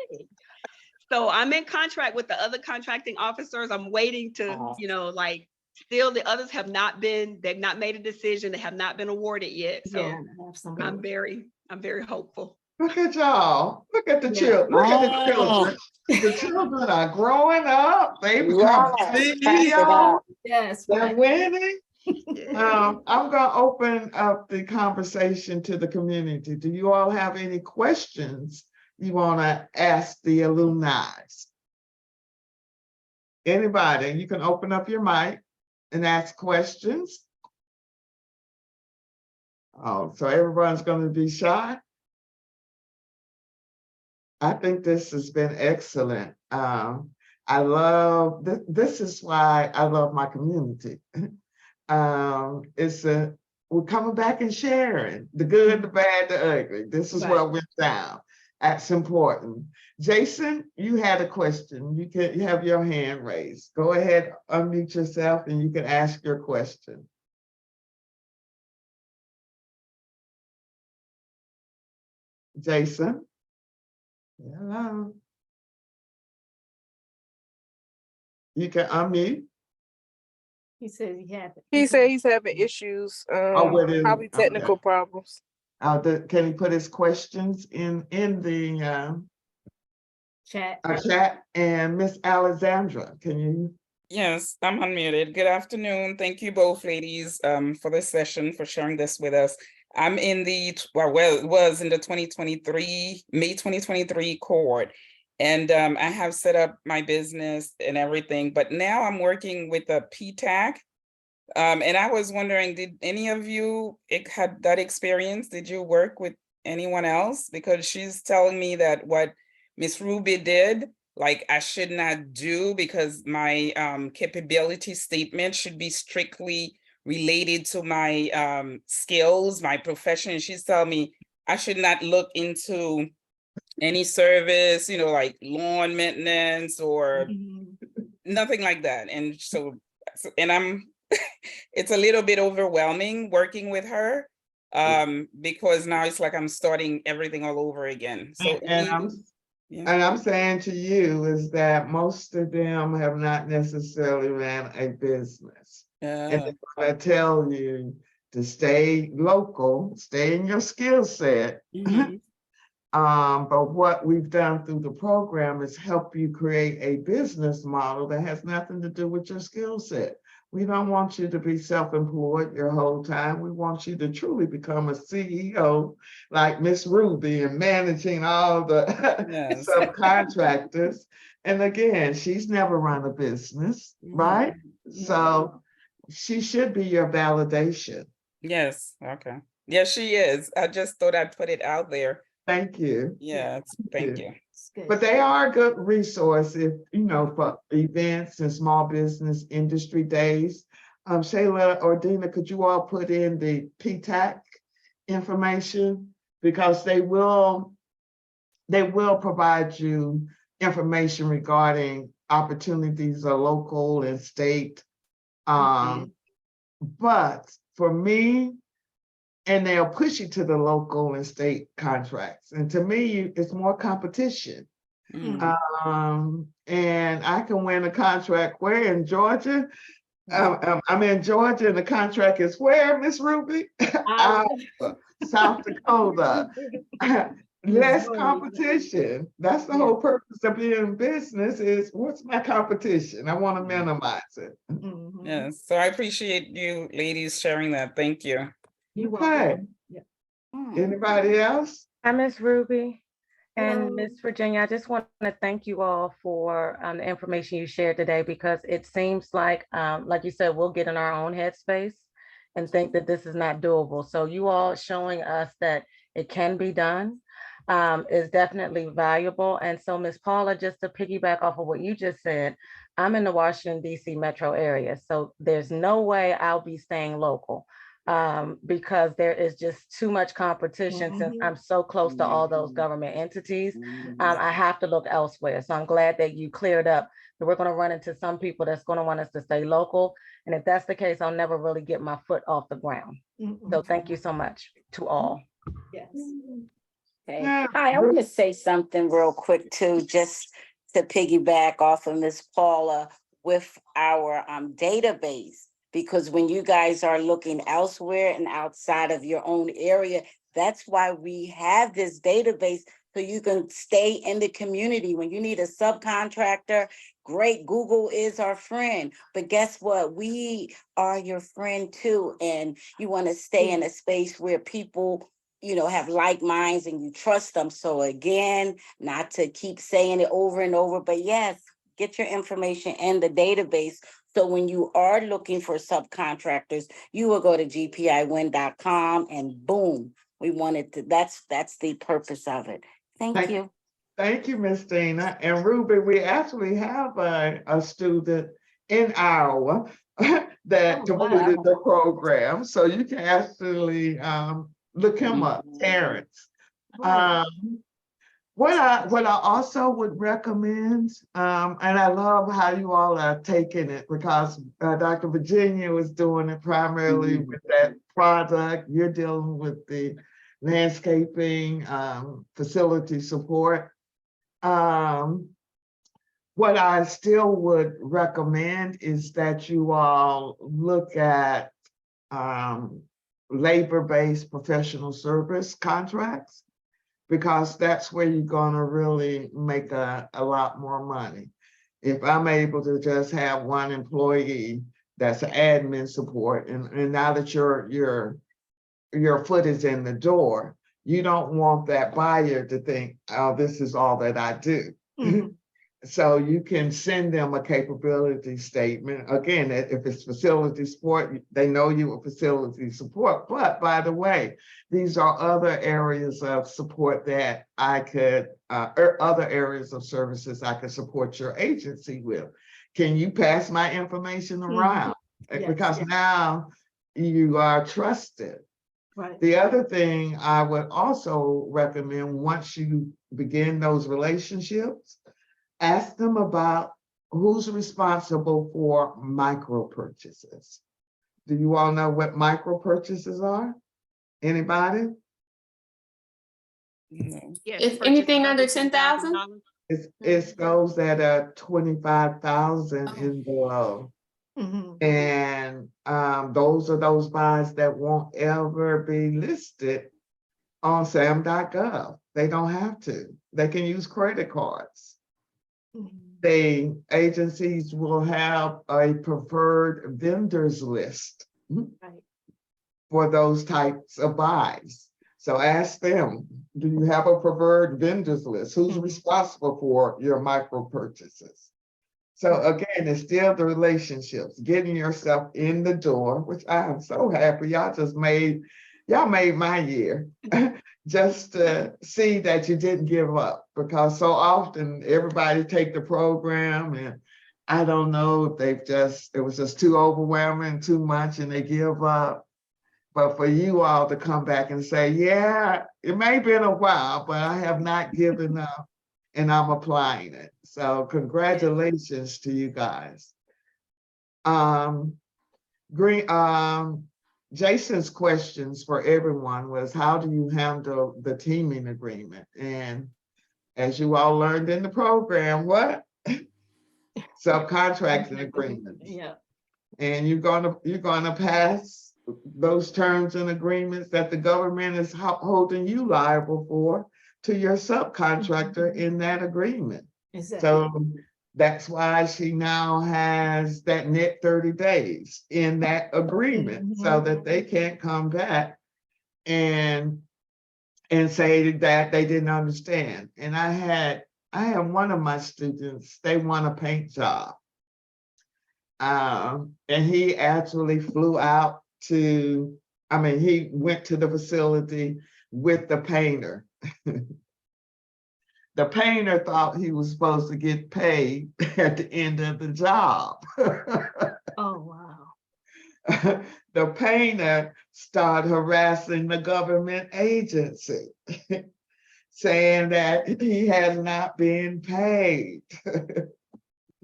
Speaker 4: So I'm in contract with the other contracting officers. I'm waiting to, like, still the others have not been, they've not made a decision. They have not been awarded yet. So
Speaker 2: Yeah, absolutely.
Speaker 4: I'm very hopeful.
Speaker 1: Look at y'all. Look at the
Speaker 2: Yeah.
Speaker 1: children. Look at the
Speaker 3: Oh.
Speaker 1: children. The children are growing up. They become
Speaker 3: Yes, pass it
Speaker 1: CEOs.
Speaker 3: on.
Speaker 2: Yes,
Speaker 1: They're
Speaker 2: right.
Speaker 1: winning.
Speaker 4: Yeah.
Speaker 1: I'm going to open up the conversation to the community. Do you all have any questions you want to ask the alumni? Anybody, you can open up your mic and ask questions. Oh, so everyone's going to be shy? I think this has been excellent. I love this is why I love my community. We're coming back and sharing the good, the bad, the ugly. This is what went down. That's important. Jason, you had a question. You have your hand raised. Go ahead, unmute yourself, and you can ask your question. Jason. Hello. You can unmute.
Speaker 2: He said he had.
Speaker 5: He said he's having issues,
Speaker 1: with his-
Speaker 5: probably technical problems.
Speaker 1: Can he put his questions in the
Speaker 2: Chat.
Speaker 1: chat? And Miss Alexandra, can you?
Speaker 6: Yes, I'm unmuted. Good afternoon. Thank you both ladies for this session, for sharing this with us. I'm in the, it was in the 2023, May 2023 cohort. And I have set up my business and everything, but now I'm working with a PTAC. And I was wondering, did any of you had that experience? Did you work with anyone else? Because she's telling me that what Miss Ruby did, like I should not do, because my capability statement should be strictly related to my skills, my profession. She's telling me I should not look into any service, like lawn maintenance or nothing like that. And so I'm, it's a little bit overwhelming working with her because now it's like I'm starting everything all over again. So
Speaker 1: And I'm saying to you is that most of them have not necessarily ran a business. And they're going to tell you to stay local, stay in your skill set. But what we've done through the program is help you create a business model that has nothing to do with your skill set. We don't want you to be self-employed your whole time. We want you to truly become a CEO like Miss Ruby and managing all the subcontractors. And again, she's never run a business, right? So she should be your validation.
Speaker 6: Yes, okay. Yes, she is. I just thought I'd put it out there.
Speaker 1: Thank you.
Speaker 6: Yeah, thank you.
Speaker 1: But they are a good resource if, for events and small business industry days. Shayla or Dina, could you all put in the PTAC information? Because they will provide you information regarding opportunities of local and state But for me, and they'll push you to the local and state contracts. And to me, it's more competition.
Speaker 6: Mm.
Speaker 1: And I can win a contract where in Georgia. I'm in Georgia and the contract is where, Miss Ruby?
Speaker 2: Iowa.
Speaker 1: South Dakota. Less
Speaker 2: Missouri.
Speaker 1: competition. That's the
Speaker 2: Yeah.
Speaker 1: whole purpose of being in business is what's my competition? I want to minimize it.
Speaker 2: Mhm.
Speaker 6: Yes, so I appreciate you ladies sharing that. Thank you.
Speaker 2: You're
Speaker 1: Okay.
Speaker 2: welcome. Yeah.
Speaker 1: Anybody else?
Speaker 7: Hi, Miss Ruby
Speaker 2: Hello.
Speaker 7: and Miss Virginia. I just want to thank you all for the information you shared today because it seems like you said, we'll get in our own headspace and think that this is not doable. So you all showing us that it can be done is definitely valuable. And so, Miss Paula, just to piggyback off of what you just said, I'm in the Washington, D.C. metro area. So there's no way I'll be staying local. Because there is just too much competition since I'm so close to all those government entities. I have to look elsewhere. So I'm glad that you cleared up that we're going to run into some people that's going to want us to stay local. And if that's the case, I'll never really get my foot off the ground. So thank you so much to all.
Speaker 2: Yes.
Speaker 3: Okay.
Speaker 1: Yeah.
Speaker 3: Hi, I want to say something real quick too, just to piggyback off of Miss Paula with our database. Because when you guys are looking elsewhere and outside of your own area, that's why we have this database so you can stay in the community. When you need a subcontractor, great, Google is our friend. But guess what? We are your friend too. And you want to stay in a space where people, have like minds and you trust them. So again, not to keep saying it over and over, but yes, get your information in the database. So when you are looking for subcontractors, you will go to gpiwin.com and boom, we wanted to, that's the purpose of it. Thank you.
Speaker 1: Thank you, Miss Dana. And Ruby, we actually have a student in Iowa that
Speaker 2: Oh, wow.
Speaker 1: completed the program. So you can actually look him up, Terrence.
Speaker 2: Right.
Speaker 1: What I also would recommend, and I love how you all are taking it because Dr. Virginia was doing it primarily with that product. You're dealing with the landscaping, facility support. What I still would recommend is that you all look at labor-based professional service contracts, because that's where you're gonna really make a lot more money. If I'm able to just have one employee that's admin support, and now that your foot is in the door, you don't want that buyer to think, oh, this is all that I do.
Speaker 2: Mhm.
Speaker 1: So you can send them a capability statement. Again, if it's facility support, they know you are facility support. But by the way, these are other areas of support that I could, or other areas of services I could support your agency with. Can you pass my information around?
Speaker 2: Yes,
Speaker 1: Because
Speaker 2: yes.
Speaker 1: now you are trusted.
Speaker 2: Right.
Speaker 1: The other thing I would also recommend, once you begin those relationships, ask them about who's responsible for micro purchases. Do you all know what micro purchases are? Anybody?
Speaker 6: No.
Speaker 4: Yes,
Speaker 8: Is anything under 10,000?
Speaker 1: It's those that are 25,000 and below.
Speaker 2: Mhm.
Speaker 1: And those are those buys that won't ever be listed on sam.gov. They don't have to. They can use credit cards.
Speaker 2: Mhm.
Speaker 1: The agencies will have a preferred vendors list
Speaker 2: Right.
Speaker 1: for those types of buys. So ask them, do you have a preferred vendors list? Who's
Speaker 2: Mhm.
Speaker 1: responsible for your micro purchases? So again, it's still the relationships, getting yourself in the door, which I am so happy. Y'all made my year. Just to see that you didn't give up, because so often everybody take the program and I don't know if it was just too overwhelming, too much, and they give up. But for you all to come back and say, yeah, it may have been a while, but I have not given up and I'm applying it. So congratulations to you guys. Jason's questions for everyone was, how do you handle the teaming agreement? And as you all learned in the program, what? Subcontracting agreements.
Speaker 2: Yeah.
Speaker 1: And you're gonna pass those terms and agreements that the government is holding you liable for to your subcontractor in that agreement.
Speaker 2: Exactly.
Speaker 1: So that's why she now has that net 30 days in that agreement so that they can't come back and say that they didn't understand. And I had one of my students, they want a paint job. And he actually flew out to, he went to the facility with the painter. The painter thought he was supposed to get paid at the end of the job.
Speaker 2: Oh, wow.
Speaker 1: The painter started harassing the government agency, saying that he has not been paid.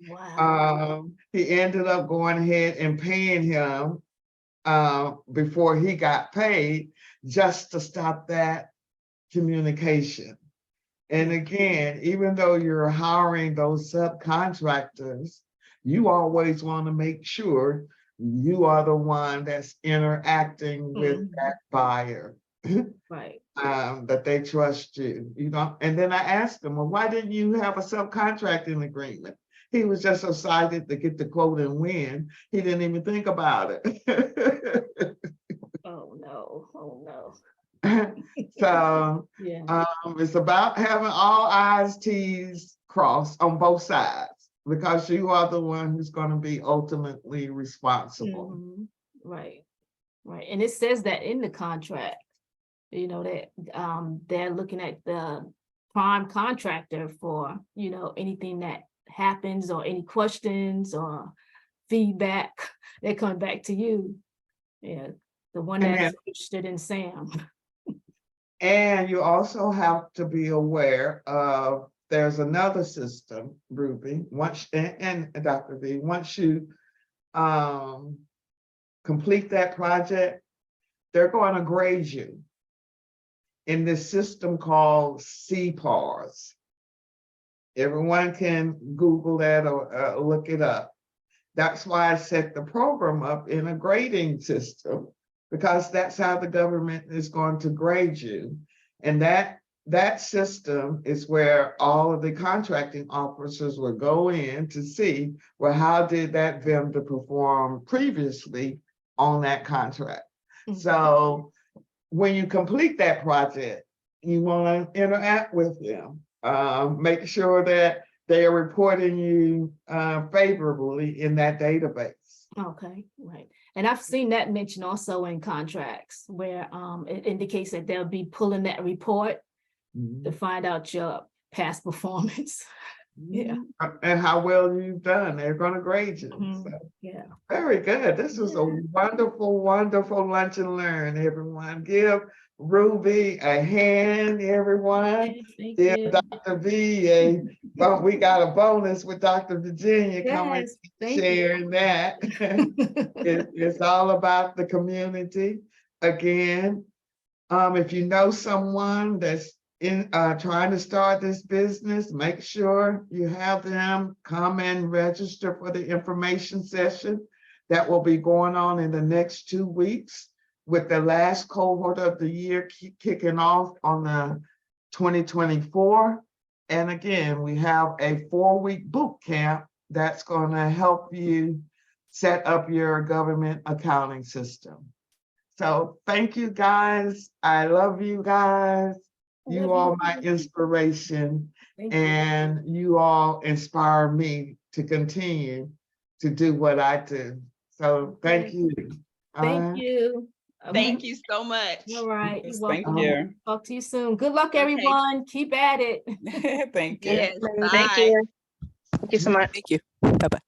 Speaker 2: Wow.
Speaker 1: He ended up going ahead and paying him before he got paid, just to stop that communication. And again, even though you're hiring those subcontractors, you always want to make sure you are the one that's interacting with that buyer.
Speaker 2: Right.
Speaker 1: That they trust you, and then I asked him, well, why didn't you have a subcontracting agreement? He was just excited to get the quote and win. He didn't even think about it.
Speaker 2: Oh, no. Oh, no.
Speaker 1: So
Speaker 2: Yeah.
Speaker 1: it's about having all I's, T's crossed on both sides, because you are the one who's going to be ultimately responsible.
Speaker 2: Right. Right. And it says that in the contract, that they're looking at the prime contractor for, anything that happens or any questions or feedback that come back to you. Yeah. The one that's interested in Sam.
Speaker 1: And you also have to be aware of, there's another system, Ruby, and Dr. V, once you complete that project, they're going to grade you in this system called CPARS. Everyone can Google that or look it up. That's why I set the program up in a grading system, because that's how the government is going to grade you. And that system is where all of the contracting officers will go in to see, well, how did that vendor perform previously on that contract? So when you complete that project, you want to interact with them, make sure that they are reporting you favorably in that database.
Speaker 2: Okay, right. And I've seen that mentioned also in contracts where it indicates that they'll be pulling that report to find out your past performance. Yeah.
Speaker 1: And how well you've done. They're going to grade you. So,
Speaker 2: yeah.
Speaker 1: Very good. This was a wonderful, wonderful lunch and learn, everyone. Give Ruby a hand, everyone. Give Dr. V but we got a bonus with Dr. Virginia coming, sharing that. It's all about the community. Again, if you know someone that's trying to start this business, make sure you have them come and register for the information session that will be going on in the next 2 weeks, with the last cohort of the year kicking off on the 2024. And again, we have a 4-week boot camp that's going to help you set up your government accounting system. So thank you guys. I love you guys. You are my inspiration, and you all inspire me to continue to do what I do. So thank you.
Speaker 2: Thank you.
Speaker 4: Thank you so much.
Speaker 2: All right.
Speaker 6: Yes,
Speaker 2: You're
Speaker 6: thank
Speaker 2: welcome.
Speaker 6: you.
Speaker 2: Talk to you soon. Good luck, everyone. Keep at it.
Speaker 6: Thank you.
Speaker 4: Yes,
Speaker 5: Thank
Speaker 4: bye.
Speaker 5: you. Thank you so much.
Speaker 9: Thank you. Bye-bye.